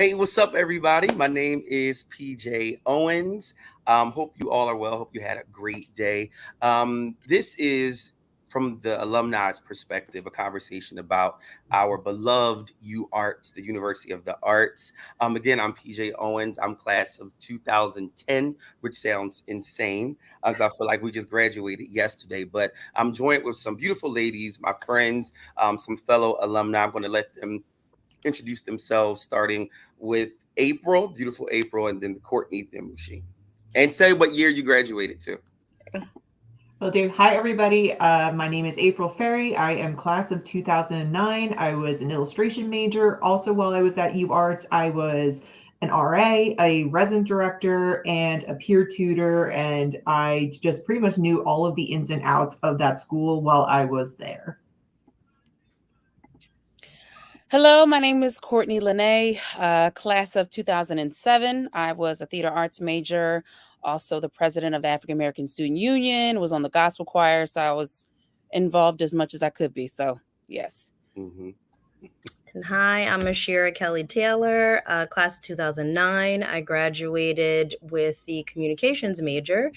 Hey, what's up, everybody? My name is PJ Owens. Hope you all are well. Hope you had a great day. This is from the alumni's perspective, a conversation about our beloved UArts, the University of the Arts. Again, I'm PJ Owens. I'm class of 2010, which sounds insane, as I feel like we just graduated yesterday. But I'm joined with some beautiful ladies, my friends, some fellow alumni. I'm going to let them introduce themselves, starting with April, beautiful April, and then Courtney Thimushi. And say what year you graduated to. Well, do. Hi, everybody. My name is April Ferry. I am class of 2009. I was an illustration major. Also, while I was at UArts, I was an RA, a resident director, and a peer tutor. And I just pretty much knew all of the ins and outs of that school while I was there. Hello, my name is Courtney Lene, class of 2007. I was a theater arts major, also the president of the African American Student Union, was on the gospel choir, so I was involved as much as I could be. So, yes. Mm-hmm. And hi, I'm Ashira Kelly Taylor, class of 2009. I graduated with the communications major,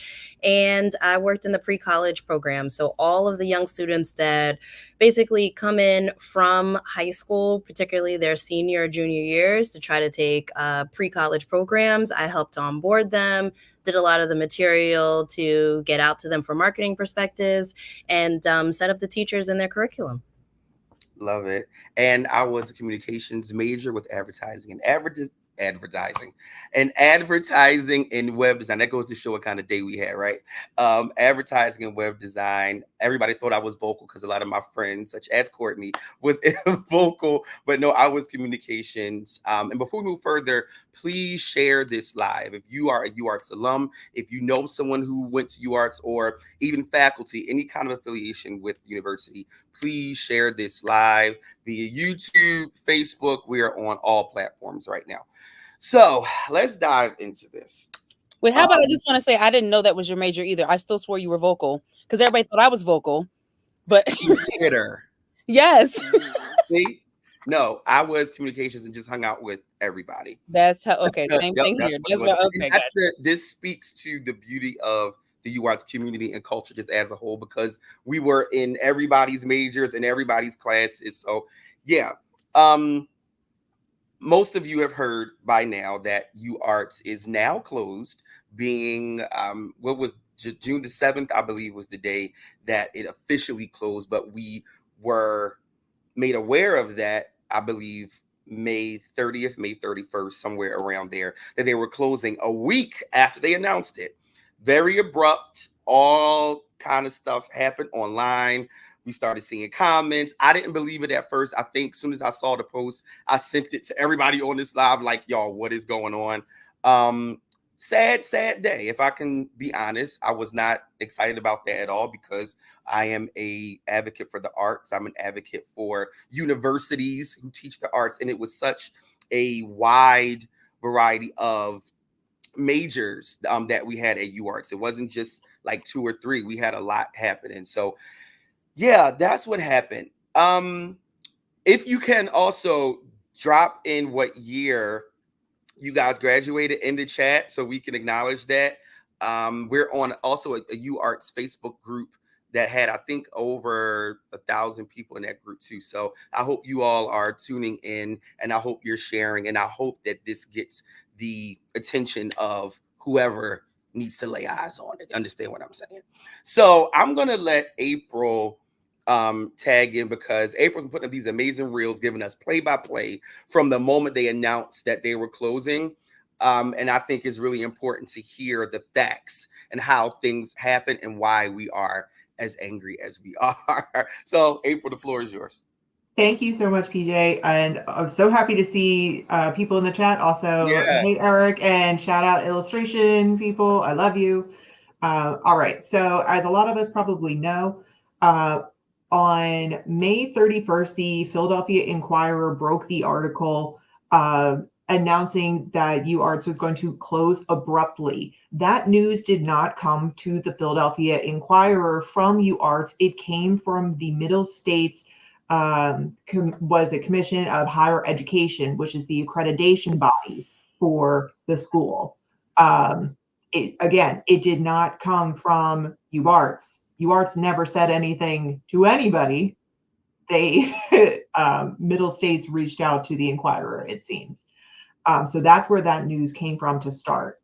and I worked in the pre-college program. So all of the young students that basically come in from high school, particularly their senior or junior years, to try to take pre-college programs, I helped onboard them, did a lot of the material to get out to them for marketing perspectives, and set up the teachers in their curriculum. Love it. And I was a communications major with advertising and advertising and web design. That goes to show what kind of day we had, right? Advertising and web design. Everybody thought I was vocal because a lot of my friends, such as Courtney, was vocal, but no, I was communications. And before we move further, please share this live. If you are a UArts alum, if you know someone who went to UArts, or even faculty, any kind of affiliation with the university, please share this live via YouTube, Facebook. We are on all platforms right now. So let's dive into this. Wait, how about I just want to say I didn't know that was your major either. I still swore you were vocal because everybody thought I was vocal, but theater. Yes. See? No, I was communications and just hung out with everybody. That's how. Okay, same thing here. This speaks to the beauty of the UArts community and culture just as a whole, because we were in everybody's majors and everybody's classes. So yeah. Most of you have heard by now that UArts is now closed, being what was June the 7th, I believe, was the day that it officially closed. But we were made aware of that, I believe, May 30th, May 31st, somewhere around there, that they were closing a week after they announced it. Very abrupt, all kind of stuff happened online. We started seeing comments. I didn't believe it at first. I think as soon as I saw the post, I sent it to everybody on this live, like, y'all, what is going on? Sad day. If I can be honest, I was not excited about that at all, because I am an advocate for the arts. I'm an advocate for universities who teach the arts. And it was such a wide variety of majors that we had at UArts. It wasn't just like 2 or 3. We had a lot happening. So yeah, that's what happened. If you can also drop in what year you guys graduated in the chat so we can acknowledge that. We're on also a UArts Facebook group that had, I think, over 1,000 people in that group too. So I hope you all are tuning in, and I hope you're sharing, and I hope that this gets the attention of whoever needs to lay eyes on it. Understand what I'm saying? So I'm going to let April tag in, because April put up these amazing reels giving us play-by-play from the moment they announced that they were closing. And I think it's really important to hear the facts and how things happen and why we are as angry as we are. So April, the floor is yours. Thank you so much, PJ. And I'm so happy to see people in the chat. Also, Hey, Eric, and shout out illustration people. I love you. All right. So as a lot of us probably know, on May 31st, the Philadelphia Inquirer broke the article announcing that UArts was going to close abruptly. That news did not come to the Philadelphia Inquirer from UArts. It came from the Middle States was a Commission of Higher Education, which is the accreditation body for the school. It did not come from Uarts. Uarts never said anything to anybody. They Middle States reached out to the Inquirer, it seems. So that's where that news came from to start.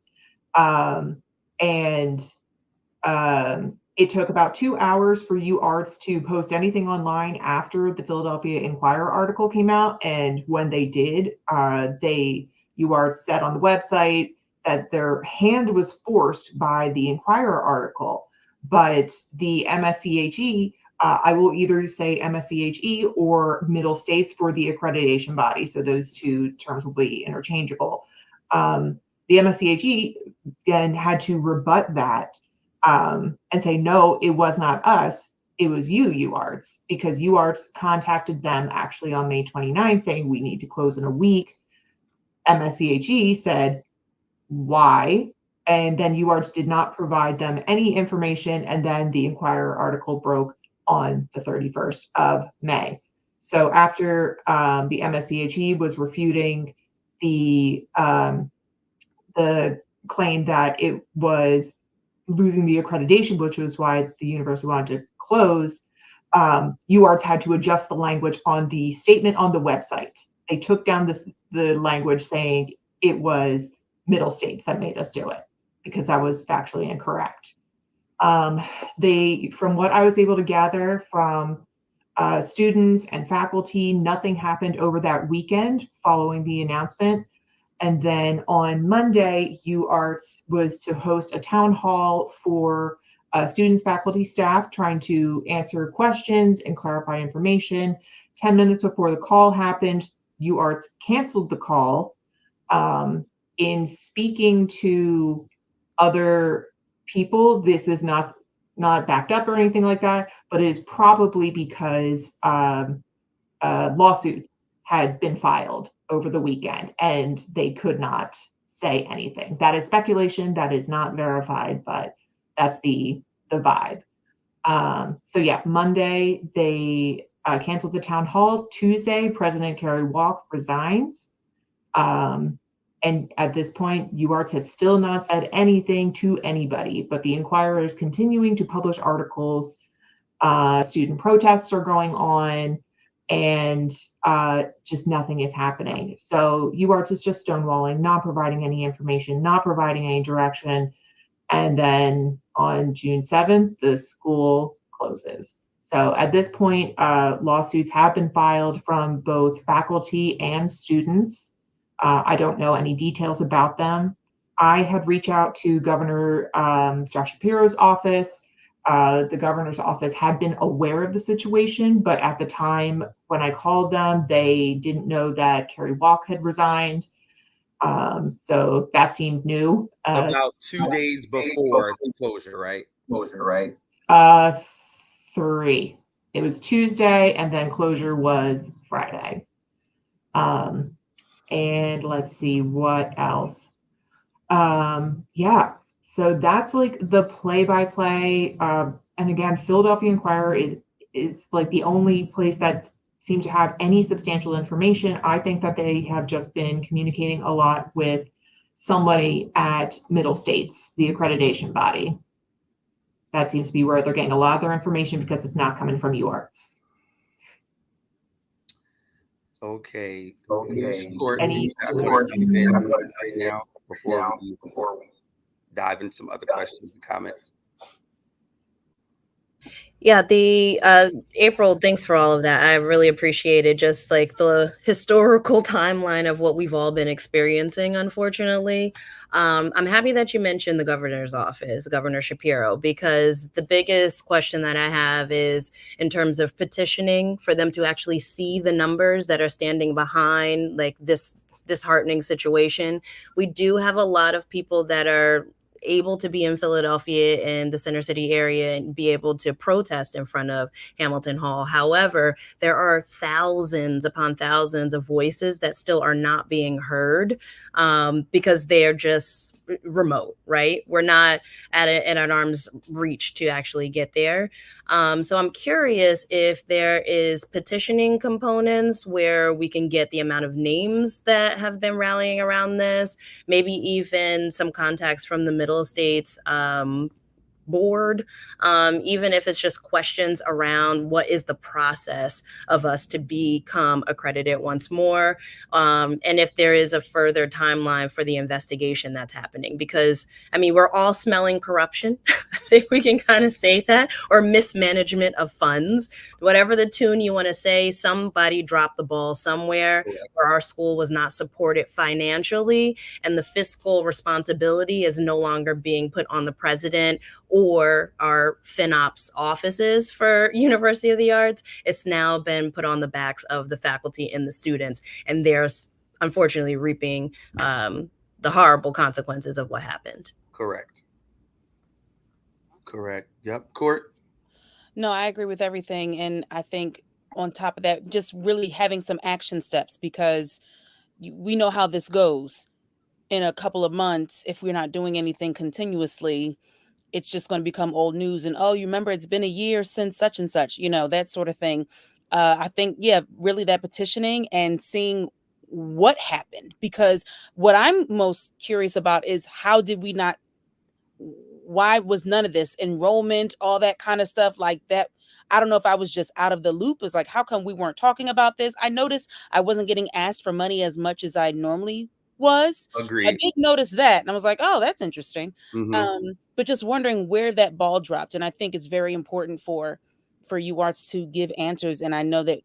It took about 2 hours for Uarts to post anything online after the Philadelphia Inquirer article came out. And when they did, Uarts said on the website that their hand was forced by the Inquirer article. But the MSCHE, I will either say MSCHE or Middle States for the accreditation body. So those two terms will be interchangeable. The MSCHE then had to rebut that and say, no, it was not us. It was you, Uarts, because Uarts contacted them actually on May 29th saying we need to close in a week. MSCHE said, why? And then Uarts did not provide them any information. And then the Inquirer article broke on the 31st of May. So after the MSCHE was refuting the claim that it was losing the accreditation, which was why the university wanted to close, Uarts had to adjust the language on the statement on the website. They took down the language saying it was Middle States that made us do it because that was factually incorrect. From what I was able to gather from students and faculty, nothing happened over that weekend following the announcement. And then on Monday, Uarts was to host a town hall for students, faculty, staff, trying to answer questions and clarify information. 10 minutes before the call happened, Uarts canceled the call. In speaking to other people, this is not backed up or anything like that, but it is probably because lawsuits had been filed over the weekend and they could not say anything. That is speculation. That is not verified, but that's the vibe. So yeah, Monday they canceled the town hall. Tuesday, President Kerry Walk resigns. And at this point, Uarts has still not said anything to anybody, but the Inquirer is continuing to publish articles. Student protests are going on, and just nothing is happening. So Uarts is just stonewalling, not providing any information, not providing any direction. And then on June 7th, the school closes. So at this point, lawsuits have been filed from both faculty and students. I don't know any details about them. I have reached out to Governor Josh Shapiro's office. The governor's office had been aware of the situation, but at the time when I called them, they didn't know that Kerry Walk had resigned. So that seemed new. About 2 days before the closure, right? 3. It was Tuesday, and then closure was Friday. And let's see what else. Yeah, so that's like the play-by-play. And again, Philadelphia Inquirer is like the only place that seems to have any substantial information. I think that they have just been communicating a lot with somebody at Middle States, the accreditation body. That seems to be where they're getting a lot of their information because it's not coming from Uarts. Okay. Any right now before we dive into some other questions and comments? Yeah, the April, thanks for all of that. I really appreciated just like the historical timeline of what we've all been experiencing, unfortunately. I'm happy that you mentioned the governor's office, Governor Shapiro, because the biggest question that I have is in terms of petitioning for them to actually see the numbers that are standing behind like this disheartening situation. We do have a lot of people that are able to be in Philadelphia and the Center City area and be able to protest in front of Hamilton Hall. However, there are thousands upon thousands of voices that still are not being heard because they're just remote, right? We're not at an arm's reach to actually get there. So I'm curious if there is petitioning components where we can get the amount of names that have been rallying around this, maybe even some contacts from the Middle States board, even if it's just questions around what is the process of us to become accredited once more, and if there is a further timeline for the investigation that's happening. Because, I mean, we're all smelling corruption. I think we can kind of say that, or mismanagement of funds. Whatever the tune you want to say, somebody dropped the ball somewhere where our school was not supported financially, and the fiscal responsibility is no longer being put on the president or our FinOps offices for University of the Arts. It's now been put on the backs of the faculty and the students, and they're unfortunately reaping the horrible consequences of what happened. Correct. Yep. Court. No, I agree with everything. And I think on top of that, just really having some action steps, because we know how this goes. In a couple of months, if we're not doing anything continuously, it's just going to become old news. And, oh, you remember, it's been a year since such and such, that sort of thing. I think, really that petitioning and seeing what happened, because what I'm most curious about is why was none of this enrollment, all that kind of stuff like that? I don't know if I was just out of the loop. It's like, how come we weren't talking about this? I noticed I wasn't getting asked for money as much as I normally was. Agreed. So I did notice that. And I was like, oh, that's interesting. Mm-hmm. But just wondering where that ball dropped. And I think it's very important for Uarts to give answers. And I know that,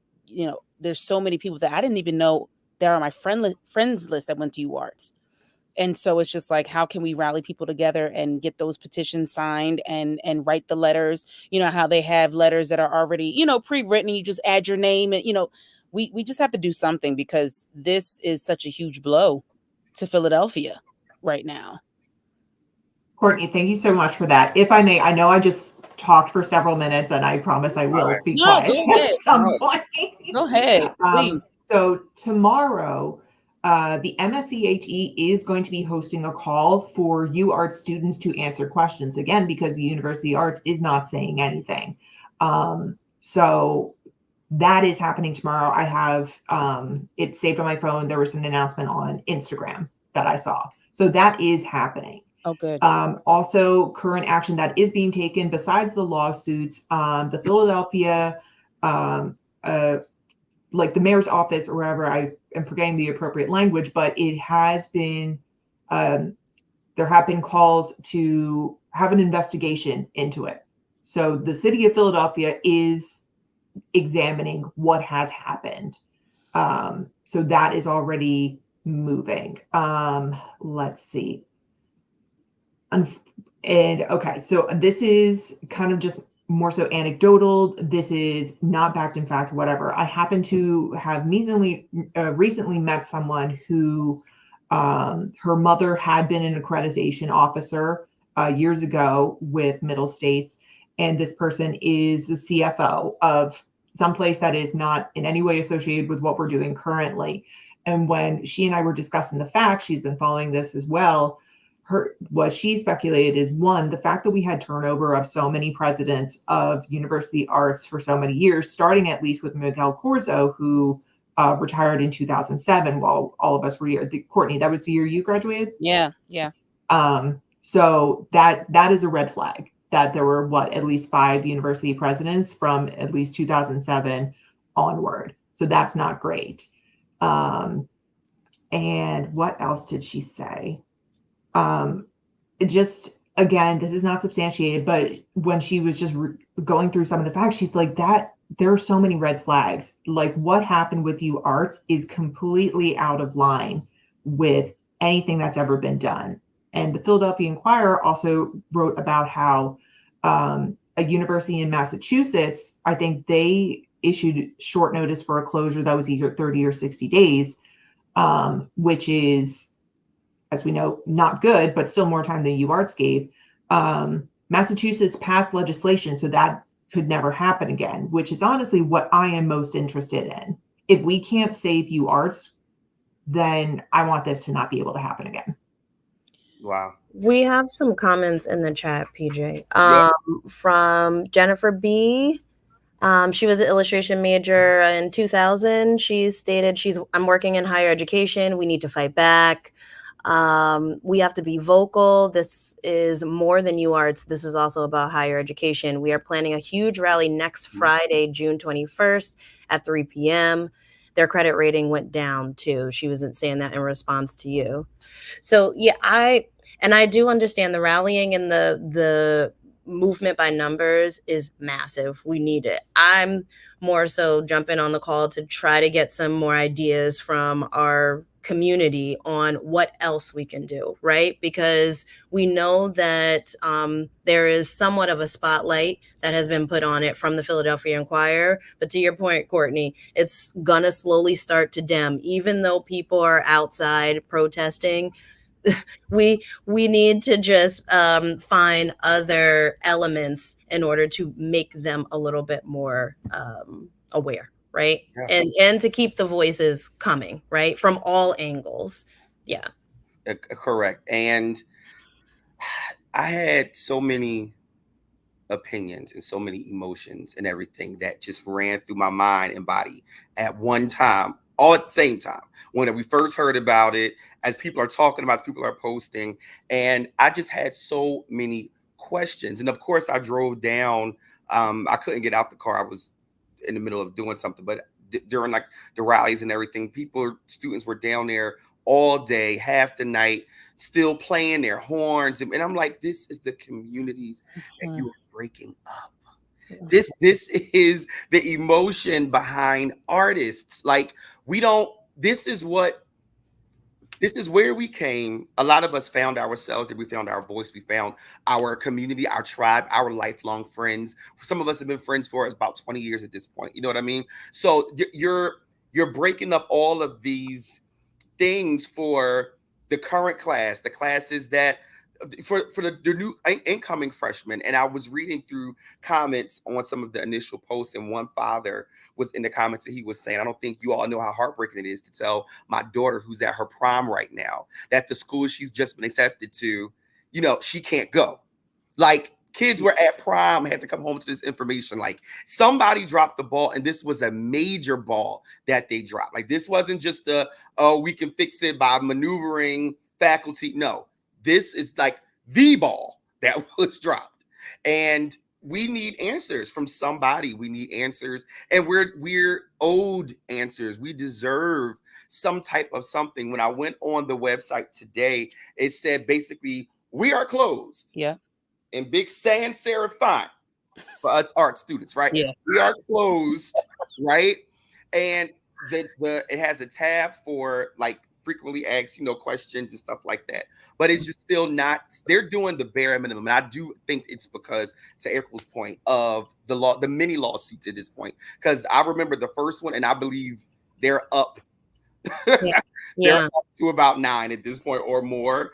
there's so many people that I didn't even know that are on my friends list that went to Uarts. And so it's just like, how can we rally people together and get those petitions signed and write the letters? How they have letters that are already, pre-written. You just add your name and, we just have to do something, because this is such a huge blow to Philadelphia right now. Courtney, thank you so much for that. If I may, I know I just talked for several minutes, and I promise I will be quiet at some point. Go ahead, please. So tomorrow, the MSCHE is going to be hosting a call for UArts students to answer questions, again, because the University of Arts is not saying anything. So that is happening tomorrow. I have it saved on my phone. There was an announcement on Instagram that I saw. So that is happening. Oh, good. Also, current action that is being taken besides the lawsuits, the Philadelphia, like the mayor's office or wherever, I am forgetting the appropriate language, but it has been, there have been calls to have an investigation into it. So the city of Philadelphia is examining what has happened. So that is already moving. Let's see. And okay, so this is kind of just more so anecdotal. This is not backed in fact, whatever. I happen to have recently met someone who her mother had been an accreditation officer years ago with Middle States. And this person is the CFO of someplace that is not in any way associated with what we're doing currently. And when she and I were discussing the facts, she's been following this as well. What she speculated is, one, the fact that we had turnover of so many presidents of University Arts for so many years, starting at least with Miguel Corzo, who retired in 2007 while all of us were here. Courtney, that was the year you graduated? Yeah. So that is a red flag, that there were, at least 5 university presidents from at least 2007 onward. So that's not great. And what else did she say? Just, again, this is not substantiated, but when she was just going through some of the facts, she's like, that there are so many red flags. Like, what happened with UArts is completely out of line with anything that's ever been done. And the Philadelphia Inquirer also wrote about how a university in Massachusetts, I think they issued short notice for a closure that was either 30 or 60 days, which is, as we know, not good, but still more time than UArts gave. Massachusetts passed legislation so that could never happen again, which is honestly what I am most interested in. If we can't save UArts, then I want this to not be able to happen again. Wow. We have some comments in the chat, PJ. Yep. From Jennifer B. She was an illustration major in 2000. She stated, I'm working in higher education. We need to fight back. We have to be vocal. This is more than Uarts. This is also about higher education. We are planning a huge rally next Friday, June 21st at 3 p.m. Their credit rating went down too. She wasn't saying that in response to you. So yeah, I do understand the rallying and the movement by numbers is massive. We need it. I'm more so jumping on the call to try to get some more ideas from our community on what else we can do, right? Because we know that there is somewhat of a spotlight that has been put on it from the Philadelphia Inquirer. But to your point, Courtney, it's gonna slowly start to dim. Even though people are outside protesting, we need to just find other elements in order to make them a little bit more aware, right? Yeah. And to keep the voices coming, right, from all angles. Yeah. Correct. And I had so many opinions and so many emotions and everything that just ran through my mind and body at one time, all at the same time. When we first heard about it, as people are talking about, as people are posting, and I just had so many questions. And of course, I drove down. I couldn't get out the car. I was in the middle of doing something, but during like the rallies and everything, students were down there all day, half the night, still playing their horns. And I'm like, this is the communities that you are breaking up. This is the emotion behind artists. Like, this is where we came. A lot of us found ourselves, that we found our voice, we found our community, our tribe, our lifelong friends. Some of us have been friends for about 20 years at this point. You know what I mean? So you're breaking up all of these things for the current class, the classes that for the new incoming freshmen. And I was reading through comments on some of the initial posts, and one father was in the comments, and he was saying, I don't think you all know how heartbreaking it is to tell my daughter, who's at her prom right now, that the school she's just been accepted to, she can't go. Like, kids were at prom, had to come home to this information. Like, somebody dropped the ball, and this was a major ball that they dropped. Like, this wasn't just we can fix it by maneuvering faculty. No, this is like the ball that was dropped. And we need answers from somebody. We need answers, and we're owed answers. We deserve some type of something. When I went on the website today, it said basically, we are closed. Yeah. In big sans serif font for us art students, right? Yeah. We are closed, right? And it has a tab for like frequently asked, questions and stuff like that. But it's just still not. They're doing the bare minimum, and I do think it's because, to April's point, of the many lawsuits at this point. Because I remember the first one, and I believe they're up. Yeah. They're up to about 9 at this point or more,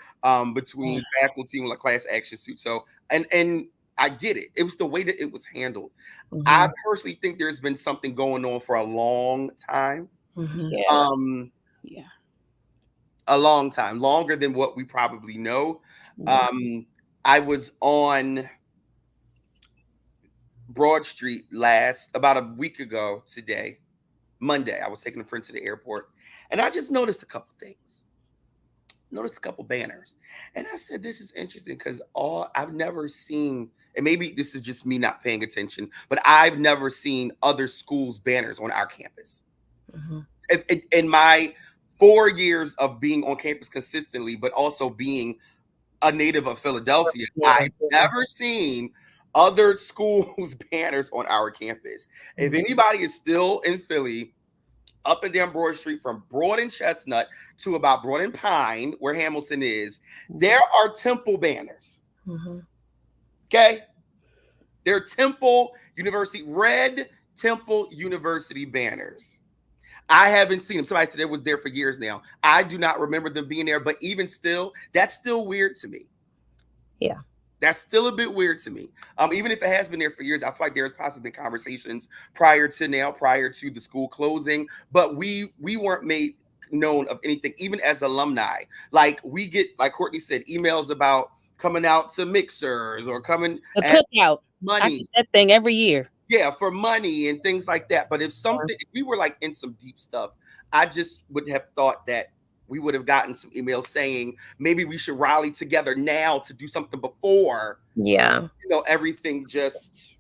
between faculty and class action suit. So, and I get it. It was the way that it was handled. Mm-hmm. I personally think there's been something going on for a long time. Mm-hmm. Yeah. A long time, longer than what we probably know. I was on Broad Street about a week ago today, Monday. I was taking a friend to the airport, and I just noticed a couple things. Noticed a couple banners, and I said, this is interesting, because I've never seen, and maybe this is just me not paying attention, but I've never seen other schools' banners on our campus. Mm-hmm. In my 4 years of being on campus consistently, but also being a native of Philadelphia, I've never seen other schools' banners on our campus. If anybody is still in Philly, up and down Broad Street, from Broad and Chestnut to about Broad and Pine, where Hamilton is, there are Temple banners. Mm-hmm. Okay? They're Temple University, red Temple University banners. I haven't seen them. Somebody said it was there for years now. I do not remember them being there, but even still, that's still weird to me. Yeah. That's still a bit weird to me. Even if it has been there for years, I feel like there's possibly been conversations prior to the school closing, but we weren't made known of anything, even as alumni. Like we get, like Courtney said, emails about coming out to mixers or coming The at cookout. I money. get that thing every year. Yeah, for money and things like that. But if we were like in some deep stuff, I just would have thought that we would have gotten some emails saying maybe we should rally together now to do something before, everything just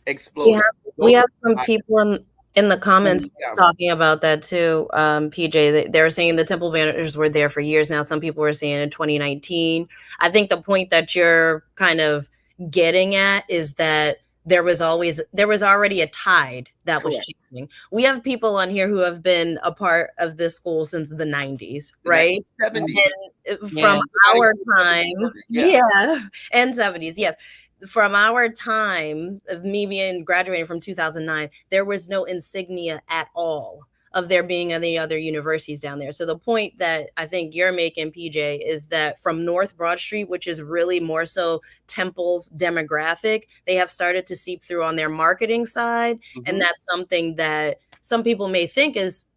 exploded. We have some people in the comments talking about that too, PJ. They're saying the Temple banners were there for years now. Some people were saying in 2019. I think the point that you're kind of getting at is that there was already a tide that was shifting. We have people on here who have been a part of this school since the 90s, right? 70s. And from our time, and 70s, yes. From our time of me being graduating from 2009, there was no insignia at all of there being any other universities down there. So the point that I think you're making, PJ, is that from North Broad Street, which is really more so Temple's demographic, they have started to seep through on their marketing side. And that's something that some people may think is,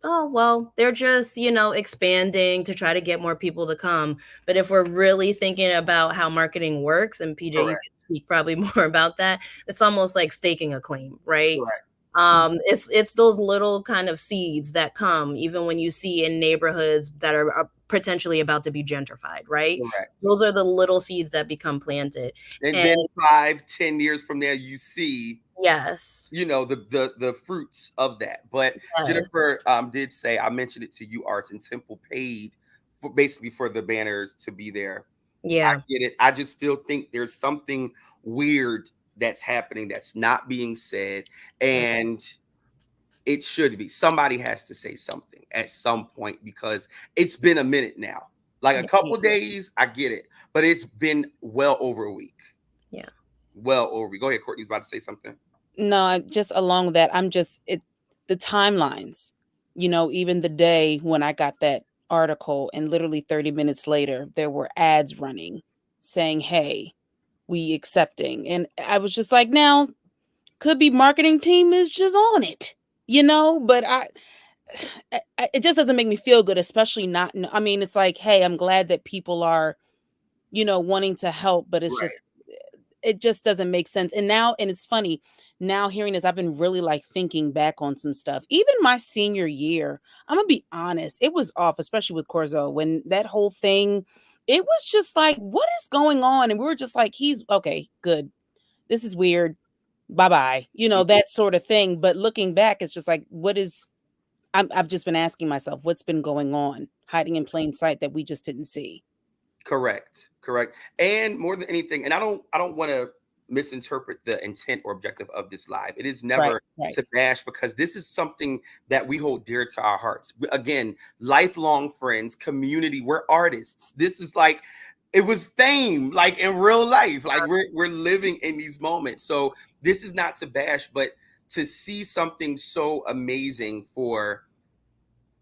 oh, well, they're just, expanding to try to get more people to come. But if we're really thinking about how marketing works, and PJ, you can speak probably more about that, it's almost like staking a claim, right? It's those little kind of seeds that come even when you see in neighborhoods that are potentially about to be gentrified, right? Those are the little seeds that become planted. And then 5-10 years from now, you see the fruits of that. But Jennifer did say, I mentioned it to Uarts, and Temple paid basically for the banners to be there. I get it. I just still think there's something weird that's happening that's not being said, and it should be. Somebody has to say something at some point, because it's been a minute now. Like a couple days, I get it, but it's been well over a week. Well over. Go ahead, Courtney's about to say something. No, just along with that, the timelines, even the day when I got that article and literally 30 minutes later, there were ads running saying, hey, we accepting. And I was just like, now could be marketing team is just on it, but it just doesn't make me feel good, especially not, I mean, it's like, hey, I'm glad that people are, wanting to help, but it's it just doesn't make sense. And it's funny now hearing this, I've been really like thinking back on some stuff. Even my senior year, I'm gonna be honest, it was off, especially with Corzo, when that whole thing, it was just like, what is going on? And we were just like, he's okay, good. This is weird. Bye-bye. That sort of thing. But looking back, it's just like, I've just been asking myself, what's been going on, hiding in plain sight that we just didn't see. Correct. And more than anything, and I don't want to misinterpret the intent or objective of this live. It is never to bash, because this is something that we hold dear to our hearts. Again, lifelong friends, community, we're artists. This is like, it was fame, like in real life. Like we're living in these moments. So this is not to bash, but to see something so amazing for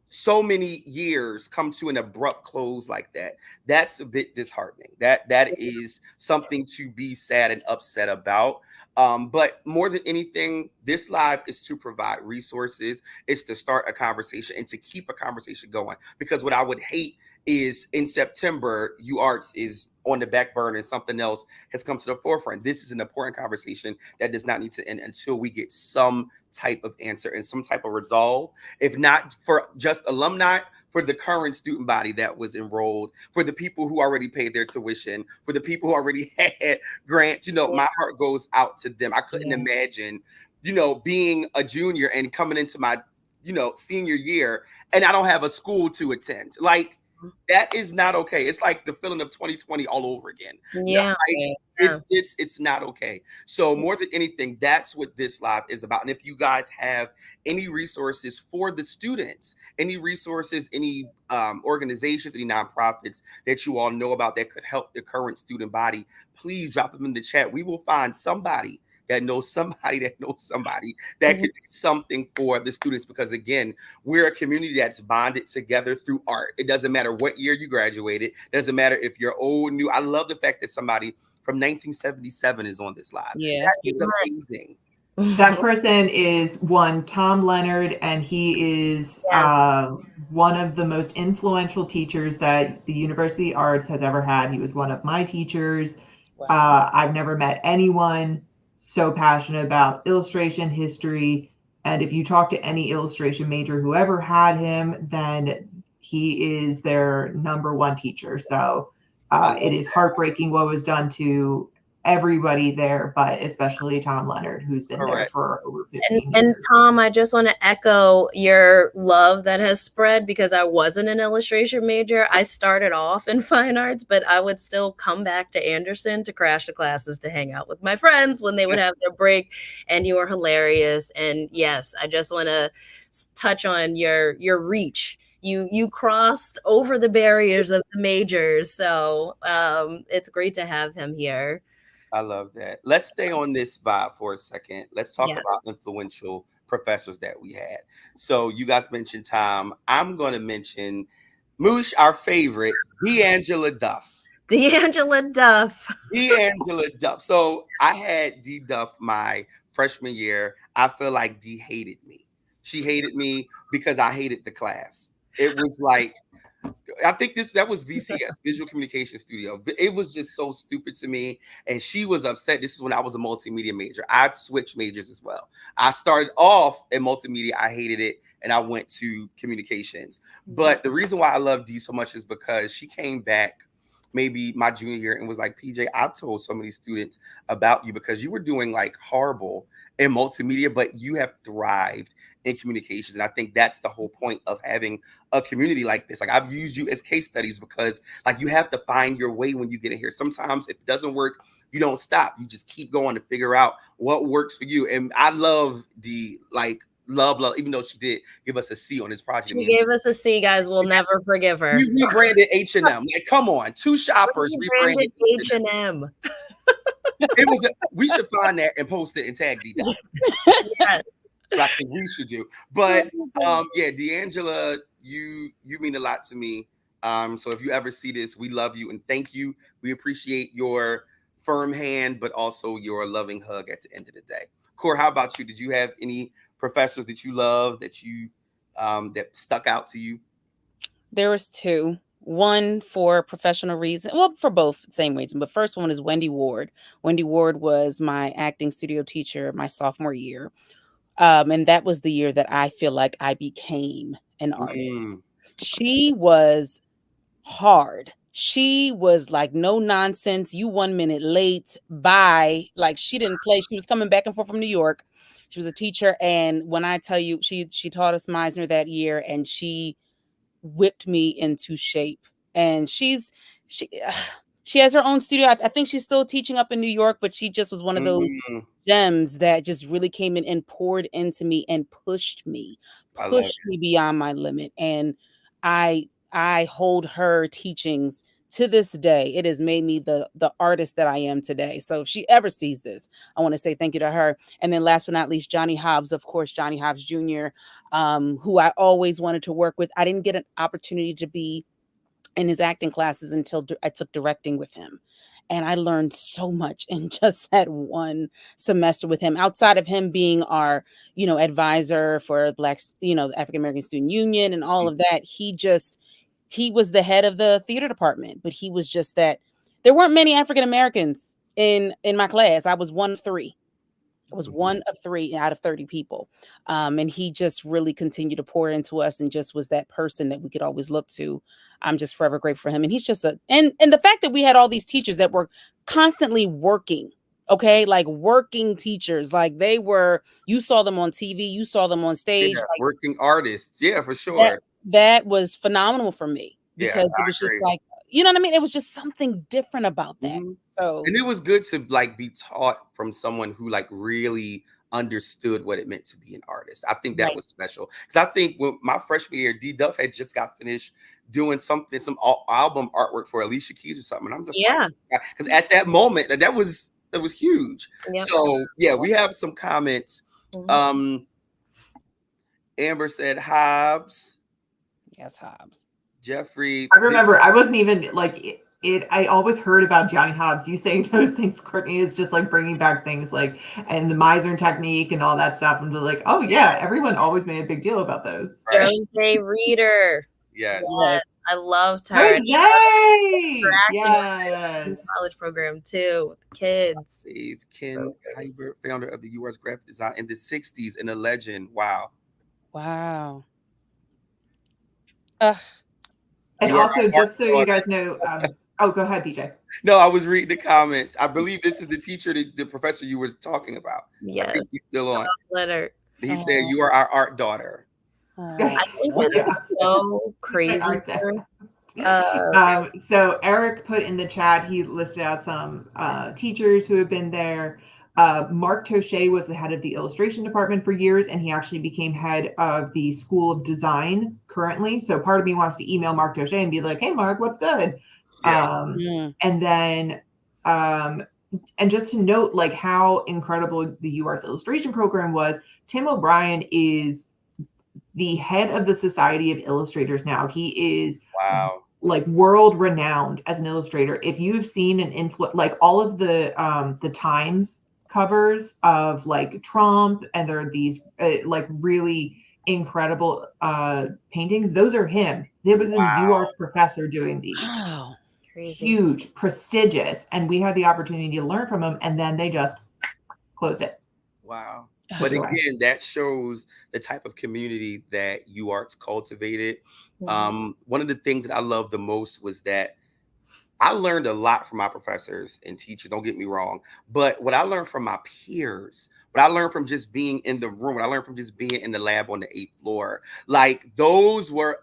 so many years come to an abrupt close like that, that's a bit disheartening. That is something to be sad and upset about. But more than anything, this live is to provide resources. It's to start a conversation and to keep a conversation going. Because what I would hate is in September, Uarts is on the back burner and something else has come to the forefront. This is an important conversation that does not need to end until we get some type of answer and some type of resolve. If not for just alumni, for the current student body that was enrolled, for the people who already paid their tuition, for the people who already had grants, my heart goes out to them. I couldn't imagine, being a junior and coming into my, senior year and I don't have a school to attend. Like, that is not okay. It's like the feeling of 2020 all over again. It's not okay. So more than anything, that's what this live is about. And if you guys have any resources for the students, any resources, any organizations, any nonprofits that you all know about that could help the current student body, please drop them in the chat. We will find somebody that knows somebody that knows somebody that could do something for the students. Because again, we're a community that's bonded together through art. It doesn't matter what year you graduated. It doesn't matter if you're old, new. I love the fact that somebody from 1977 is on this live. Yeah, that is amazing. That person is one Tom Leonard, and he is one of the most influential teachers that the University of Arts has ever had. He was one of my teachers. Wow. I've never met anyone so passionate about illustration history. And if you talk to any illustration major who ever had him, then he is their number one teacher. So it is heartbreaking what was done to everybody there, but especially Tom Leonard, who's been there for over 15 years. And Tom, I just want to echo your love that has spread, because I wasn't an illustration major. I started off in fine arts, but I would still come back to Anderson to crash the classes to hang out with my friends when they would have their break. And you were hilarious. And yes, I just want to touch on your reach. You crossed over the barriers of the majors. So it's great to have him here. I love that. Let's stay on this vibe for a second. Let's talk about influential professors that we had. So you guys mentioned Tom. I'm going to mention Moosh, our favorite, D'Angela Duff. D'Angela Duff. D'Angela Duff. So I had D Duff my freshman year. I feel like D hated me. She hated me because I hated the class. It was like, I think that was VCS, Visual Communication Studio. It was just so stupid to me. And she was upset. This is when I was a multimedia major. I switched majors as well. I started off in multimedia. I hated it. And I went to communications. But the reason why I love Dee so much is because she came back maybe my junior year and was like, PJ, I've told so many students about you because you were doing like horrible in multimedia, but you have thrived in communications. And I think that's the whole point of having a community like this. Like, I've used you as case studies because like you have to find your way when you get in here. Sometimes if it doesn't work, you don't stop. You just keep going to figure out what works for you. And I love the love, even though she did give us a C on this project. She gave us a C, guys. We'll never forgive her. We rebranded H&M. Like, come on, two shoppers rebranded H&M. It was. We should find that and post it and tag D. Yes. I think we should do. But yeah, D'Angela, you mean a lot to me. So if you ever see this, we love you and thank you. We appreciate your firm hand, but also your loving hug at the end of the day. Core, how about you? Did you have any professors that you love that you that stuck out to you? There was two. One for professional reason, well, for both same reason. But first one is Wendy Ward. Wendy Ward was my acting studio teacher my sophomore year. And that was the year that I feel like I became an artist. She was hard. She was like, no nonsense. You 1 minute late. Bye. Like, she didn't play. She was coming back and forth from New York. She was a teacher. And when I tell you, she taught us Meisner that year, and she whipped me into shape. And she has her own studio. I think she's still teaching up in New York, but she just was one of those gems that just really came in and poured into me and pushed me beyond my limit. And I hold her teachings to this day. It has made me the artist that I am today. So if she ever sees this, I want to say thank you to her. And then last but not least, Johnny Hobbs, of course, Johnny Hobbs Jr., who I always wanted to work with. I didn't get an opportunity to be in his acting classes until I took directing with him. And I learned so much in just that one semester with him, outside of him being our, advisor for Black, African American Student Union and all of that. He was the head of the theater department, but he was just that. There weren't many African Americans in my class. I was one of three. I was one of three out of 30 people. And he just really continued to pour into us and just was that person that we could always look to. I'm just forever grateful for him. And he's just and the fact that we had all these teachers that were constantly working, okay, like working teachers, like you saw them on TV, you saw them on stage. Like, working artists. Yeah, for sure. That was phenomenal for me because it was just like, you know what I mean? It was just something different about that. So, and it was good to like be taught from someone who like really understood what it meant to be an artist. I think that was special because I think when my freshman year, D Duff had just got finished doing some album artwork for Alicia Keys or something. And I'm just because at that moment that was huge. So we have some comments. Amber said Hobbs. Yes, Hobbs. Jeffrey. I remember I wasn't even like I always heard about Johnny Hobbs. You saying those things, Courtney, is just like bringing back things like, and the Meisner technique and all that stuff. And they're like, oh yeah, everyone always made a big deal about those. Right. Jose Reader. Yes. Yes, I loved her. Jose! Yes. College program too, with the kids. Dave Ken Heiber, founder of the Uarts graphic design in the 60s and a legend. Wow. Wow. And also, just so you guys know, oh, go ahead, BJ. No, I was reading the comments. I believe this is the teacher, the professor you were talking about. Yes. I think he's still on. Letter. He said, "You are our art daughter." I think it's so crazy. So Eric put in the chat, he listed out some teachers who have been there. Mark Touche was the head of the illustration department for years, and he actually became head of the School of Design currently. So part of me wants to email Mark Touche and be like, hey, Mark, what's good? Yeah. And then, and just to note like how incredible the UArts illustration program was, Tim O'Brien is the head of the Society of Illustrators now. He is like world renowned as an illustrator. If you've seen an like all of the Times covers of like Trump, and there are these like really incredible paintings, those are him. There was a UArts professor doing these. Wow. Crazy. Huge, prestigious, and we had the opportunity to learn from him, and then they just closed it. Wow. But again, that shows the type of community that UArts cultivated. One of the things that I loved the most was that I learned a lot from my professors and teachers, don't get me wrong. But what I learned from my peers, what I learned from just being in the room, what I learned from just being in the lab on the 8th floor, like those are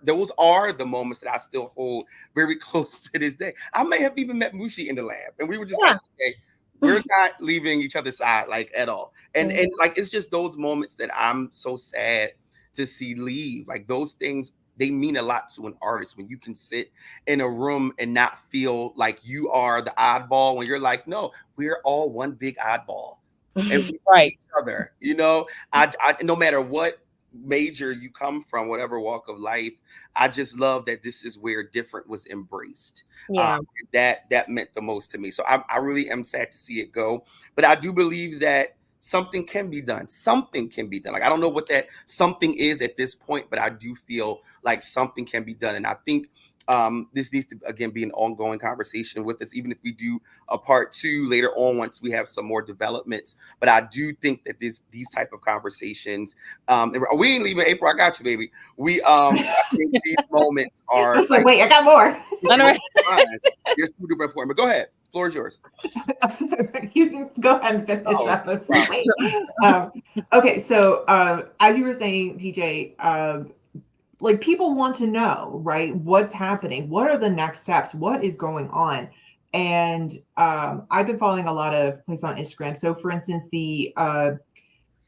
the moments that I still hold very close to this day. I may have even met Mushi in the lab, and we were just like, okay, we're not leaving each other's side like at all. And like, it's just those moments that I'm so sad to see leave. Like those things, they mean a lot to an artist when you can sit in a room and not feel like you are the oddball, when you're like, no, we're all one big oddball. And we see each other, you know. I no matter what major you come from, whatever walk of life, I just love that this is where different was embraced. That meant the most to me. So I really am sad to see it go, but I do believe that something can be done. Something can be done. Like, I don't know what that something is at this point, but I do feel like something can be done. And I think this needs to, again, be an ongoing conversation with us, even if we do a part 2 later on once we have some more developments. But I do think that these type of conversations, we ain't leaving April. I got you, baby. I think these moments are like, wait, I got more. You're super important. But go ahead. Floor is yours. You can go ahead and finish up. Okay, so as you were saying, PJ, like people want to know, right? What's happening? What are the next steps? What is going on? And I've been following a lot of places on Instagram. So, for instance, the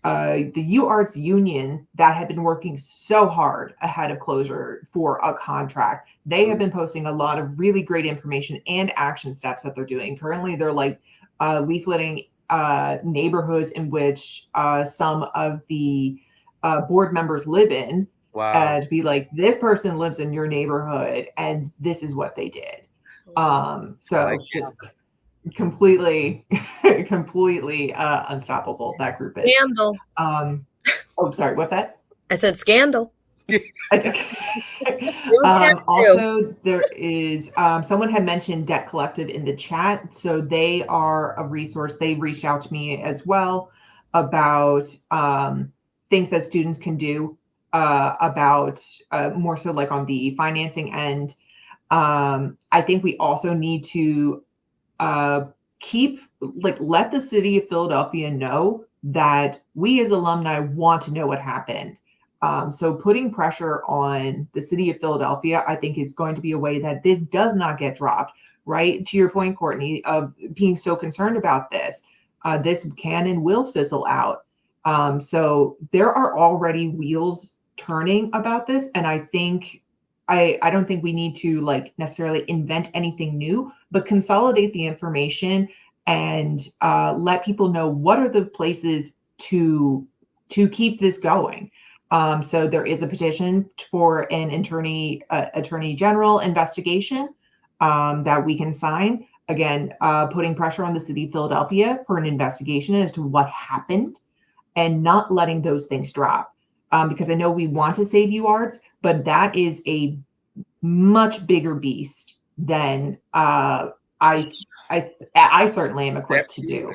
Uarts union that had been working so hard ahead of closure for a contract, they have been posting a lot of really great information and action steps that they're doing. Currently, they're like leafleting neighborhoods in which some of the board members live in. Wow. To be like, this person lives in your neighborhood and this is what they did. So just completely unstoppable, that group is. Scandal. Oh, sorry, what's that? I said scandal. Also, there is someone had mentioned Debt Collective in the chat. So they are a resource. They reached out to me as well about things that students can do about more so like on the financing end. I think we also need to let the city of Philadelphia know that we as alumni want to know what happened. So putting pressure on the city of Philadelphia, I think, is going to be a way that this does not get dropped, right? To your point, Courtney, of being so concerned about this, this can and will fizzle out. So there are already wheels turning about this. And I think, I don't think we need to like necessarily invent anything new, but consolidate the information and let people know what are the places to keep this going. So there is a petition for an attorney general investigation. that we can sign. Again, putting pressure on the city of Philadelphia for an investigation as to what happened and not letting those things drop. Because I know we want to save Uarts, but that is a much bigger beast than I certainly am equipped to do.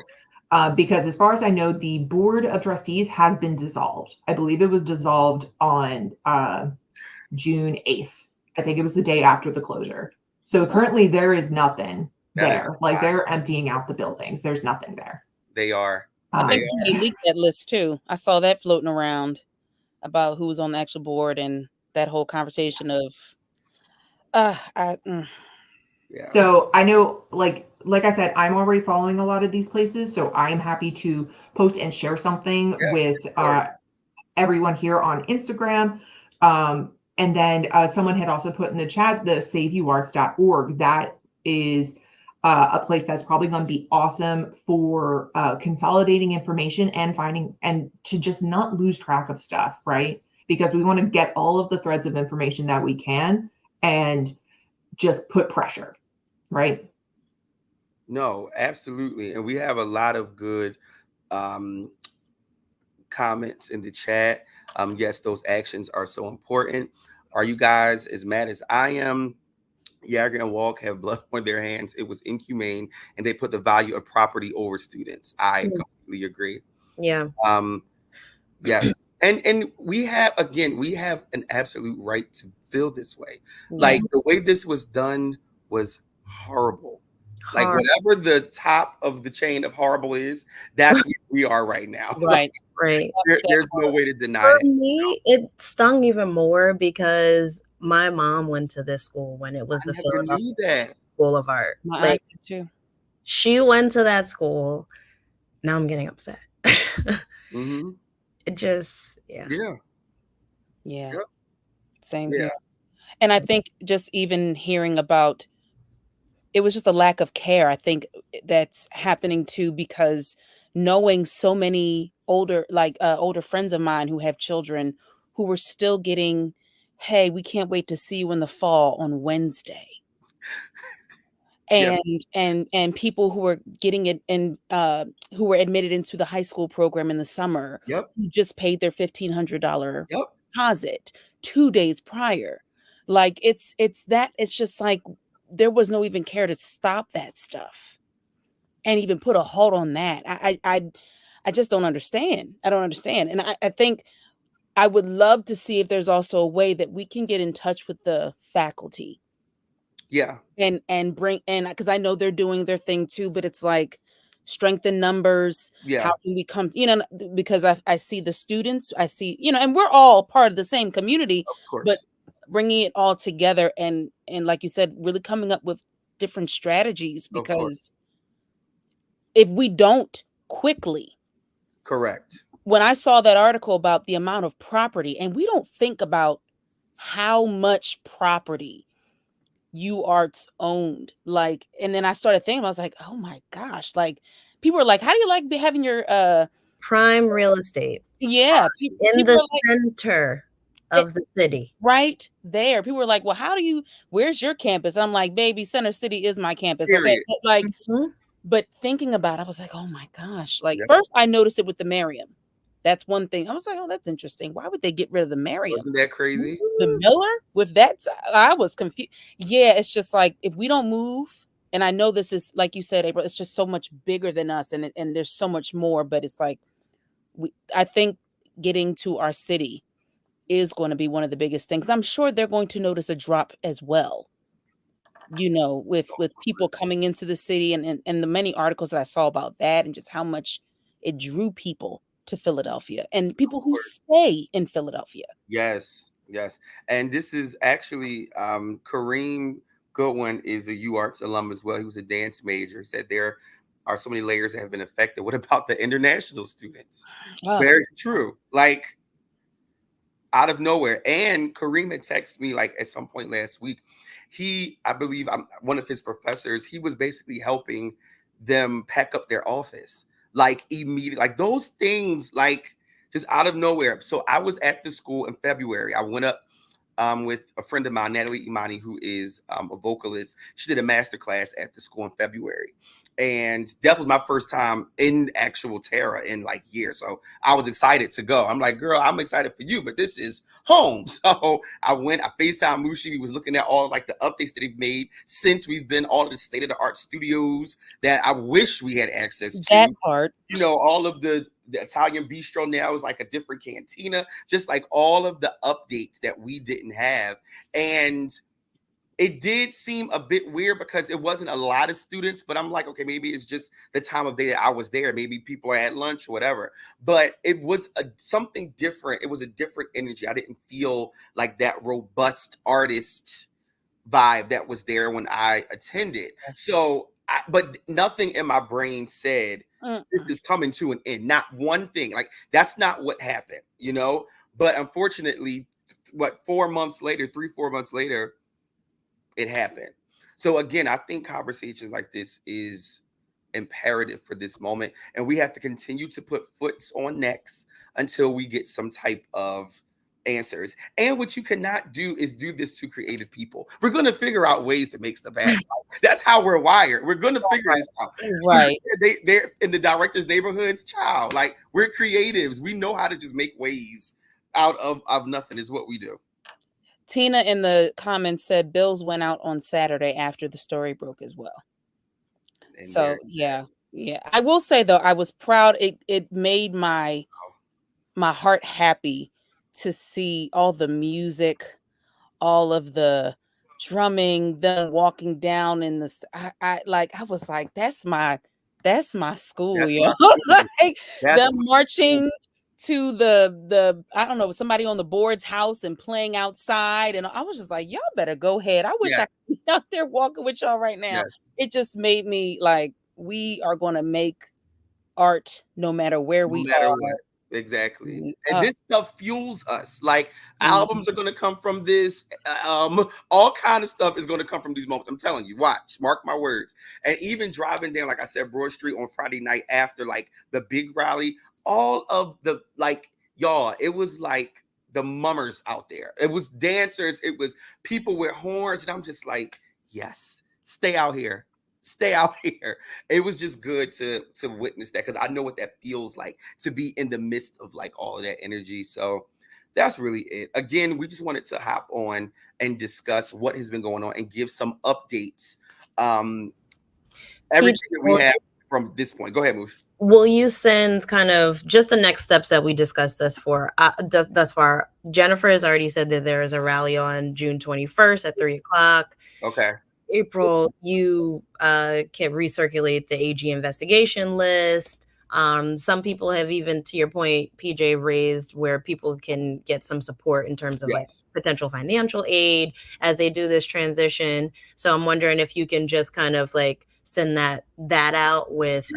Because as far as I know, the board of trustees has been dissolved. I believe it was dissolved on June 8th. I think it was the day after the closure. So currently there is nothing there. Like they're emptying out the buildings. There's nothing there. They are. I think somebody leaked that list too. I saw that floating around about who was on the actual board and that whole conversation of So I know, like I said, I'm already following a lot of these places, so I am happy to post and share something with everyone here on Instagram. And then someone had also put in the chat the saveuarts.org. That is a place that's probably going to be awesome for consolidating information and finding and to just not lose track of stuff, right? Because we want to get all of the threads of information that we can and just put pressure, right? No, absolutely. And we have a lot of good comments in the chat. Yes, those actions are so important. Are you guys as mad as I am? Jagger and Walk have blood on their hands. It was inhumane, and they put the value of property over students. I completely agree. Yeah. Yes. And we have an absolute right to feel this way. Like the way this was done was horrible. Like whatever the top of the chain of horrible is, that's where we are right now. Right. Right. There's no way to deny For it. me, it stung even more because my mom went to this school when it was the Philadelphia School of Art. My aunt too. She went to that school. Now I'm getting upset. It just, yeah. Same here. And I think just even hearing about it was just a lack of care. I think that's happening too, because knowing so many older friends of mine who have children who were still getting, hey, we can't wait to see you in the fall on Wednesday. And people who were getting it in who were admitted into the high school program in the summer who just paid their $1,500 deposit 2 days prior. Like it's just like there was no even care to stop that stuff and even put a halt on that. I just don't understand. I don't understand. And I think I would love to see if there's also a way that we can get in touch with the faculty. Yeah. And bring in, because I know they're doing their thing too, but it's like strengthen numbers. Yeah. How can we come, because I see the students, I see, and we're all part of the same community, of course. But bringing it all together and like you said, really coming up with different strategies, because if we don't quickly. Correct. When I saw that article about the amount of property, and we don't think about how much property Uarts owned, like, and then I started thinking, I was like, oh my gosh, like people are like, how do you like having your prime real estate? Yeah, in the center of the city, right there. People were like, well, where's your campus? I'm like, baby, Center City is my campus. Period. Okay, but like, but thinking about it, I was like, oh my gosh, like first I noticed it with the Merriam. That's one thing. I was like, oh, that's interesting. Why would they get rid of the Merriam? Wasn't that crazy? The Miller with that, I was confused. Yeah, it's just like if we don't move, and I know this is like you said, April, it's just so much bigger than us, and there's so much more. But it's like I think getting to our city is going to be one of the biggest things. I'm sure they're going to notice a drop as well. With people coming into the city and the many articles that I saw about that, and just how much it drew people to Philadelphia and people who stay in Philadelphia. Yes. And this is actually Kareem Goodwin is a UArts alum as well. He was a dance major. Said there are so many layers that have been affected. What about the international students? Very true. Like out of nowhere. And Kareem had texted me like at some point last week. I believe one of his professors, he was basically helping them pack up their office. Like immediately, like those things, like just out of nowhere. So I was at the school in February. I went up with a friend of mine, Natalie Imani, who is a vocalist. She did a master class at the school in February. And that was my first time in actual Terra in like years. So I was excited to go. I'm like, girl, I'm excited for you, but this is home. So I went, I FaceTime Mushi. We was looking at all like the updates that they've made since we've been, all of the state-of-the-art studios that I wish we had access to. That part. You know, all of the Italian bistro now is like a different cantina, just like all of the updates that we didn't have. And it did seem a bit weird because it wasn't a lot of students, but I'm like, okay, maybe it's just the time of day that I was there. Maybe people are at lunch or whatever. But it was something different. It was a different energy. I didn't feel like that robust artist vibe that was there when I attended. So, but nothing in my brain said, this is coming to an end. Not one thing. Like, that's not what happened, you know? But unfortunately, 4 months later, 3-4 months later, it happened. So again, I think conversations like this is imperative for this moment. And we have to continue to put foots on necks until we get some type of answers. And what you cannot do is do this to creative people. We're going to figure out ways to make stuff happen. That's how we're wired. We're going to figure this out. Right. They're in the director's neighborhoods, child. Like, we're creatives. We know how to just make ways out of nothing is what we do. Tina in the comments said bills went out on Saturday after the story broke as well. And so yeah. I will say though, I was proud. It made my heart happy to see all the music, all of the drumming, them walking down in the. I was like, that's my school, yo. Like them marching to the I don't know, somebody on the board's house and playing outside, and I was just like, y'all better go ahead. I wish I could be out there walking with y'all right now. It just made me like, we are going to make art no matter where we are. What. Exactly. And this stuff fuels us. Like, albums are going to come from this. All kind of stuff is going to come from these moments. I'm telling you, watch, mark my words. And even driving down, like I said, Broad Street on Friday night after like the big rally, all of the, like, y'all, it was like the mummers out there. It was dancers. It was people with horns. And I'm just like, yes, stay out here. Stay out here. It was just good to witness that, because I know what that feels like to be in the midst of like all of that energy. So that's really it. Again, we just wanted to hop on and discuss what has been going on and give some updates. Everything that we have from this point. Go ahead, Moosh. Will you send kind of just the next steps that we discussed thus far? Jennifer has already said that there is a rally on June 21st at 3:00. Okay. April, you can recirculate the AG investigation list. Some people have, even to your point, PJ, raised where people can get some support in terms of like potential financial aid as they do this transition. So I'm wondering if you can just kind of like send that out with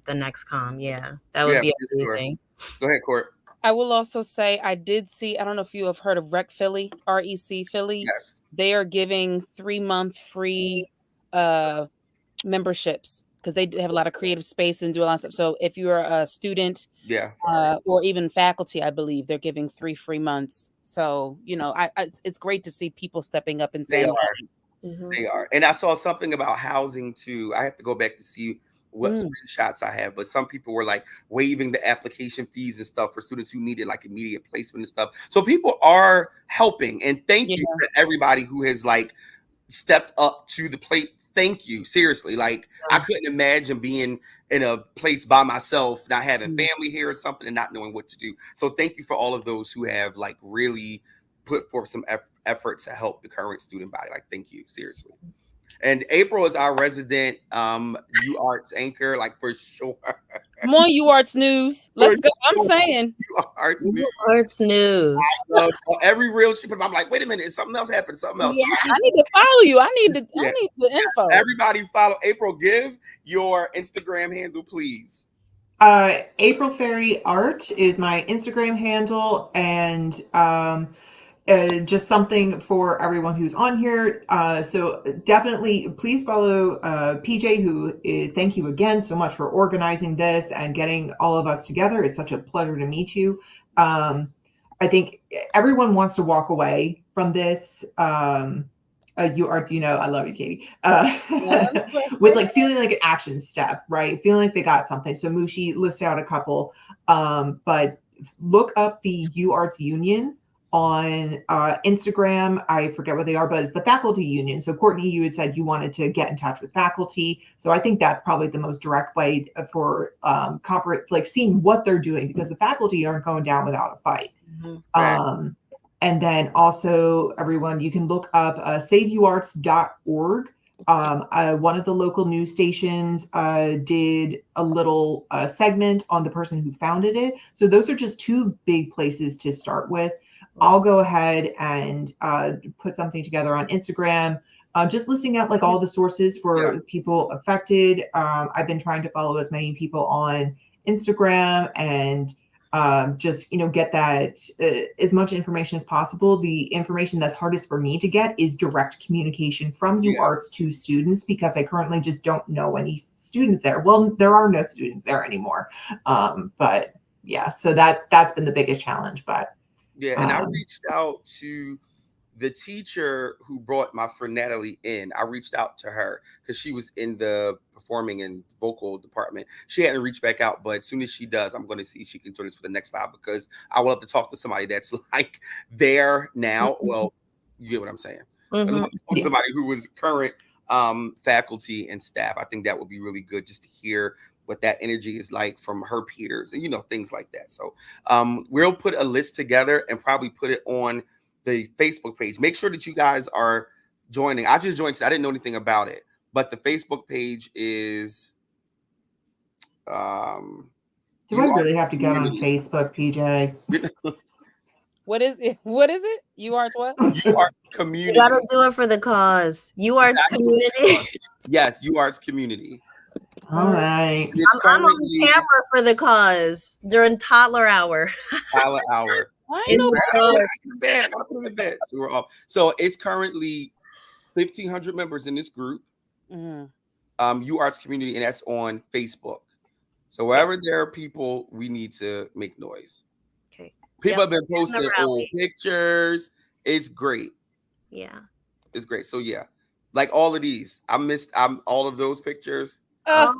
the next comm. Yeah, that would be amazing. Sure. Go ahead, Court. I will also say I did see, I don't know if you have heard of REC Philly, REC Philly. Yes. They are giving 3-month free memberships because they have a lot of creative space and do a lot of stuff. So if you're a student or even faculty, I believe they're giving 3 free months. So, you know, it's great to see people stepping up and saying they are. And I saw something about housing too. I have to go back to see what screenshots I have, but some people were like waiving the application fees and stuff for students who needed like immediate placement and stuff. So people are helping, and thank you to everybody who has like stepped up to the plate. Thank you. Seriously. Like, I couldn't imagine being in a place by myself, not having family here or something and not knowing what to do. So thank you for all of those who have like really put forth some effort to help the current student body. Like, thank you. Seriously. And April is our resident Uarts anchor, like, for sure. Come on, Uarts News. Let's go. I'm saying Uarts News. Uarts News. Every reel she put, I'm like, wait a minute, something else happened. Something else. Yeah, I need to follow you. I need the info. Everybody follow April. Give your Instagram handle, please. April Fairy Art is my Instagram handle, and just something for everyone who's on here. So definitely please follow PJ, who is, thank you again so much for organizing this and getting all of us together. It's such a pleasure to meet you. I think everyone wants to walk away from this. You are, I love you, Katie. With like feeling like an action step, right? Feeling like they got something. So Mushi listed out a couple, but look up the Uarts Union on Instagram. I forget what they are, but it's the faculty union. So Courtney, you had said you wanted to get in touch with faculty. So I think that's probably the most direct way for corporate, like seeing what they're doing, because the faculty aren't going down without a fight. Mm-hmm. And then also, everyone, you can look up saveuarts.org. One of the local news stations did a little segment on the person who founded it. So those are just two big places to start with. I'll go ahead and put something together on Instagram, just listing out like all the sources for people affected. I've been trying to follow as many people on Instagram and just, get that as much information as possible. The information that's hardest for me to get is direct communication from Uarts to students, because I currently just don't know any students there. Well, there are no students there anymore. But yeah, so that's been the biggest challenge. But yeah, and I reached out to the teacher who brought my friend Natalie in. I reached out to her because she was in the performing and vocal department. She hadn't reached back out, but as soon as she does, I'm going to see if she can join us for the next live, because I would love to talk to somebody that's like there now. Well, you get what I'm saying. I'd love to talk to somebody who was current faculty and staff. I think that would be really good just to hear what that energy is like from her peers and, things like that. So we'll put a list together and probably put it on the Facebook page. Make sure that you guys are joining. I just joined. I didn't know anything about it, but the Facebook page is. Do I really have to get on Facebook, PJ? What is it? What is it? Uarts what? Uarts community. You gotta do it for the cause. Uarts community. Yes, Uarts community. All right. I'm on camera for the cause during toddler hour. Toddler hour. So we're off. So it's currently 1,500 members in this group. Uarts community, and that's on Facebook. So wherever there are people, we need to make noise. Okay. People have been posting old pictures. It's great. Yeah. It's great. So yeah, like all of these, I'm all of those pictures. I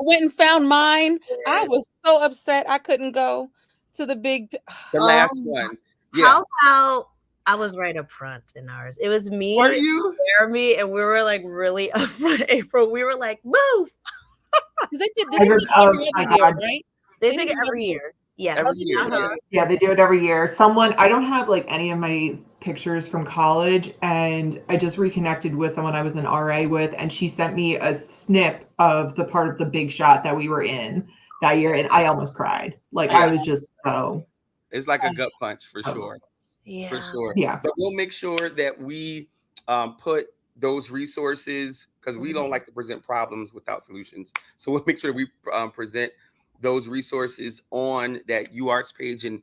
went and found mine. I was so upset I couldn't go to the last one. Yeah. How about I was right up front in ours? It was me, Were you? Jeremy, and we were like really up front. April, we were like, move. They did every year, right? They take it every year. Yes. Every year. Yeah, they do it every year. I don't have like any of my pictures from college, and I just reconnected with someone I was an RA with, and she sent me a snip of the part of the big shot that we were in that year, and I almost cried. Like I was just so. It's like a gut punch for sure. Yeah. For sure. Yeah. But we'll make sure that we put those resources, because we don't like to present problems without solutions. So we'll make sure we present those resources on that Uarts page, and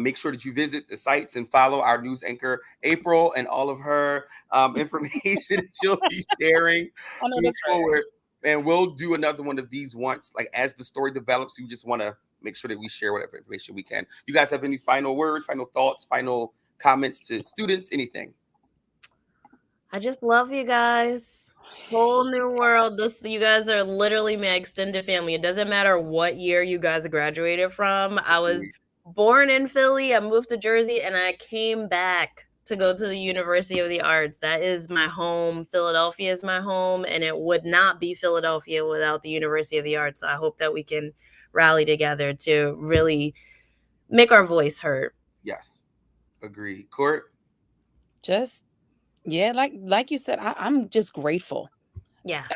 make sure that you visit the sites and follow our news anchor April and all of her information that she'll be sharing forward. And we'll do another one of these once, like as the story develops. We just want to make sure that we share whatever information we can. You guys have any final words, final thoughts, final comments to students, anything? I just love you guys. Whole new world. You guys are literally my extended family. It doesn't matter what year you guys graduated from. I was born in Philly. I moved to Jersey, and I came back to go to the University of the Arts. That is my home. Philadelphia is my home, and it would not be Philadelphia without the University of the Arts. So I hope that we can rally together to really make our voice heard. Yes, agree. Court? Like you said, I'm just grateful. Yes.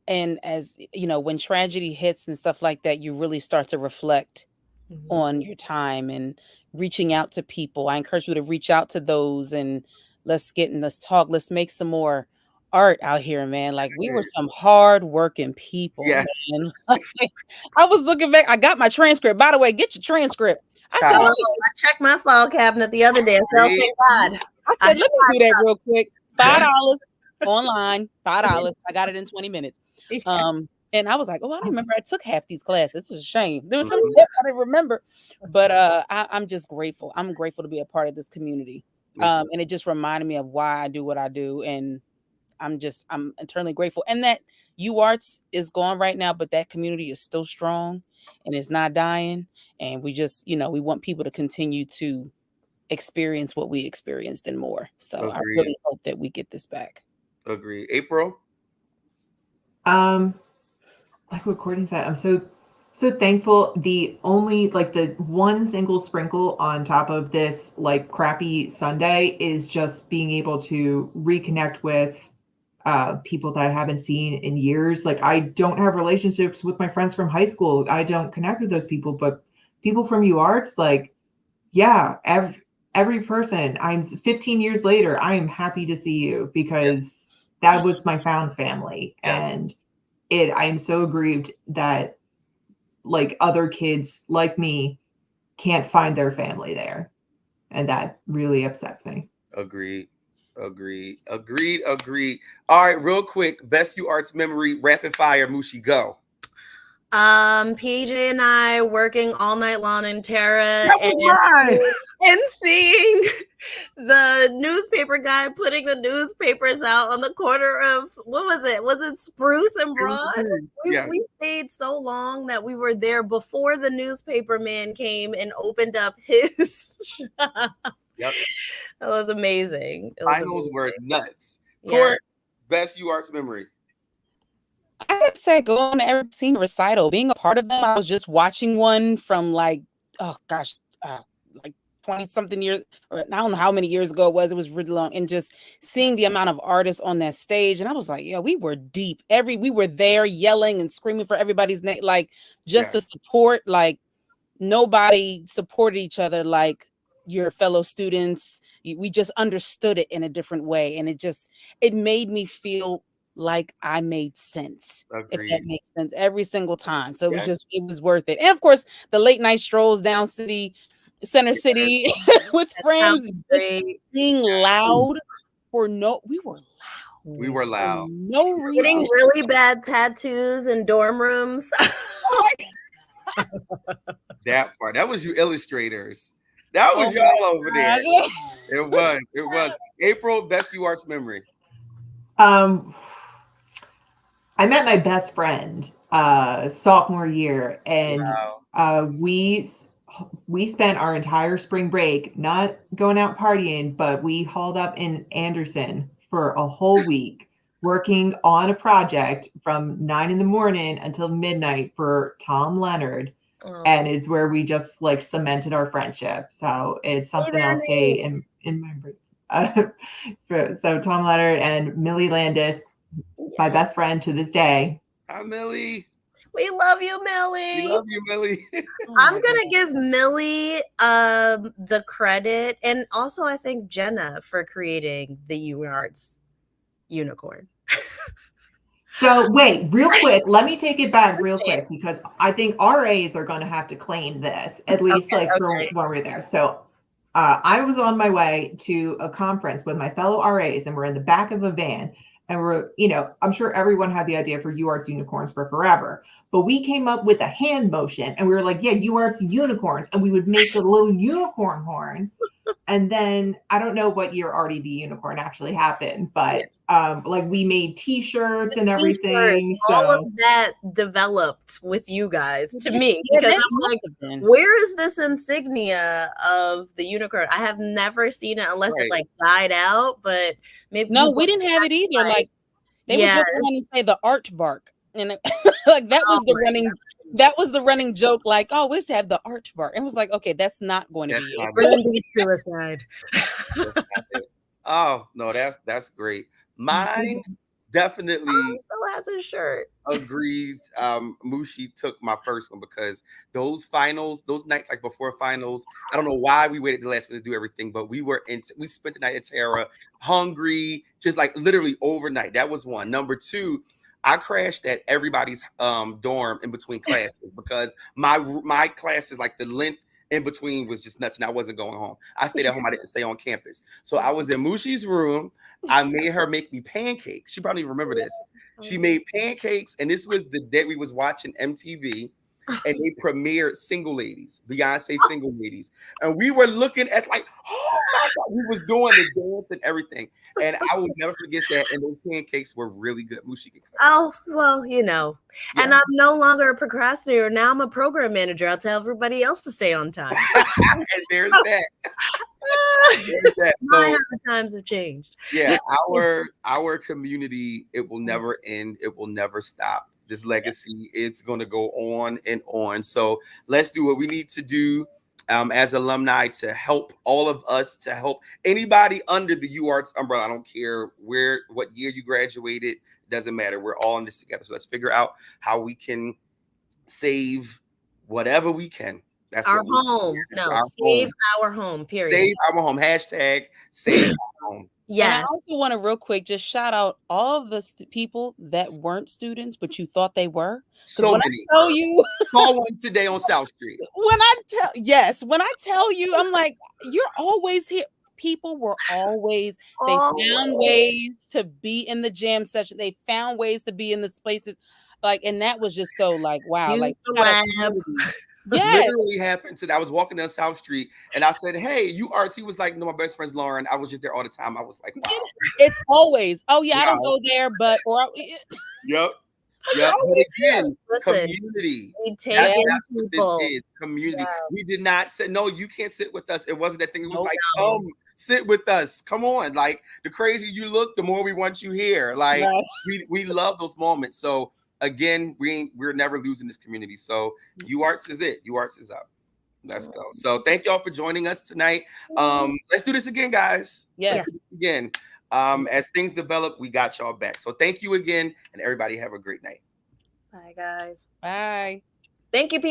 And as you know, when tragedy hits and stuff like that, you really start to reflect on your time and reaching out to people. I encourage you to reach out to those, and let's talk. Let's make some more art out here, man. Like we were some hard working people. Yes. Man. I was looking back. I got my transcript. By the way, get your transcript. I checked my file cabinet the other day. So thank God. I said, let me do that real quick. $5 online, $5. I got it in 20 minutes. And And I was like, oh, I don't remember I took half these classes. This is a shame. There was some Mhm. steps I didn't remember. But I'm just grateful. I'm grateful to be a part of this community. And it just reminded me of why I do what I do. And I'm eternally grateful. And that Uarts is gone right now, but that community is still strong and it's not dying. And we just, we want people to continue to experience what we experienced and more. So I Agreed. really hope that we get this back. Agree. April? Like what Courtney said, I'm so thankful. The only the one single sprinkle on top of this crappy Sunday is just being able to reconnect with people that I haven't seen in years. Like, I don't have relationships with my friends from high school. I don't connect with those people, but people from UArts, yeah, every person. I'm 15 years later, I am happy to see you because that was my found family. Yes. And I am so aggrieved that other kids like me can't find their family there. And that really upsets me. Agreed. All right, real quick. Best UArts memory, rapid fire, Mushi, go. PJ and I working all night long in Terra That was mine. and seeing the newspaper guy putting the newspapers out on the corner of, what was it? Was it Spruce and Broad? We stayed so long that we were there before the newspaper man came and opened up his shop. Yep. That was amazing. Finals were nuts. Yeah. Court, best UArts memory. I have to say, going to every senior recital, being a part of them. I was just watching one from 20-something years, or I don't know how many years ago it was. It was really long, and just seeing the amount of artists on that stage, and I was like, yeah, we were deep. We were there yelling and screaming for everybody's name, the support. Nobody supported each other like your fellow students. We just understood it in a different way, and it made me feel like I made sense. Agreed. If that makes sense, every single time. So it was worth it. And of course, the late night strolls down Center City with friends, just being loud we were loud. We were loud. No reason. Getting really bad tattoos in dorm rooms. That part. That was you illustrators. That was y'all over there. It was. April, best UArts memory. I met my best friend sophomore year, and we spent our entire spring break not going out partying, but we hauled up in Anderson for a whole week working on a project from 9 a.m. until midnight for Tom Leonard. And it's where we just cemented our friendship. So it's something I'll say in my break. So Tom Leonard and Millie Landis, my best friend to this day. Hi, Millie. We love you, Millie. We love you, Millie. I'm going to give Millie the credit, and also I think Jenna for creating the UArts unicorn. So wait, real quick, let me take it back real quick, because I think RAs are going to have to claim this, at least for when we're there. So I was on my way to a conference with my fellow RAs, and we're in the back of a van. And we're, I'm sure everyone had the idea for UArts unicorns for forever, but we came up with a hand motion, and we were like, yeah, UArts unicorns. And we would make a little unicorn horn. And then I don't know what year RDB unicorn actually happened, but we made t-shirts and everything. All of that developed with you guys to me, because I'm like, where is this insignia of the unicorn? I have never seen it unless it died out, but maybe. No, we didn't have it either. They would just want to say the aardvark. And that was the running joke, oh, we just have the aardvark. And it was like, okay, that's not going to be it. We're going to be suicide. Oh, no, that's great. Mine definitely still has a shirt. Agrees. Mushi took my first one because those finals, those nights before finals, I don't know why we waited the last minute to do everything, but we spent the night at Terra, hungry, just literally overnight. That was one. Number two, I crashed at everybody's dorm in between classes because my classes, the length in between was just nuts, and I wasn't going home. I stayed at home. I didn't stay on campus. So I was in Mushi's room. I made her make me pancakes. She probably remember this. She made pancakes, and this was the day we was watching MTV, and they premiered Single Ladies, Beyonce Single Ladies, and we were looking at like, oh my God, we was doing the dance and everything, and I will never forget that. And those pancakes were really good. Mushika. Oh, well, you know, and I'm no longer a procrastinator. Now I'm a program manager. I'll tell everybody else to stay on time. And there's that. My how the times have changed. Yeah, our community, it will never end. It will never stop. This legacy, it's going to go on and on. So let's do what we need to do as alumni to help all of us, to help anybody under the Uarts umbrella. I don't care what year you graduated, doesn't matter. We're all in this together. So let's figure out how we can save whatever we can. That's our home. Save our home, period. Save our home. Hashtag save our home. Yes. And I also want to real quick just shout out all of the people that weren't students, but you thought they were. So when many. I tell you, call one today on South Street. When I tell you, I'm like, you're always here. People were always, they found ways to be in the jam session. They found ways to be in the spaces. Like, and that was just so like, wow. Use like, the lab. Yes. Literally happened today. I was walking down South Street and I said, hey, Uarts. He was like, no, my best friend's Lauren. I was just there all the time. I was like, wow. It's always, oh yeah, I don't go there, but Yep. But again, community. We take that's what this is. Community. Yeah. We did not say, no, you can't sit with us. It wasn't that thing. It was come sit with us. Come on. Like, the crazier you look, the more we want you here. Like, we love those moments. So again, we're never losing this community. So Uarts is it. Uarts is up. Let's go. So thank y'all for joining us tonight. Let's do this again, guys. Yes. Let's do this again. As things develop, we got y'all back. So thank you again, and everybody have a great night. Bye, guys. Bye. Thank you, Pete.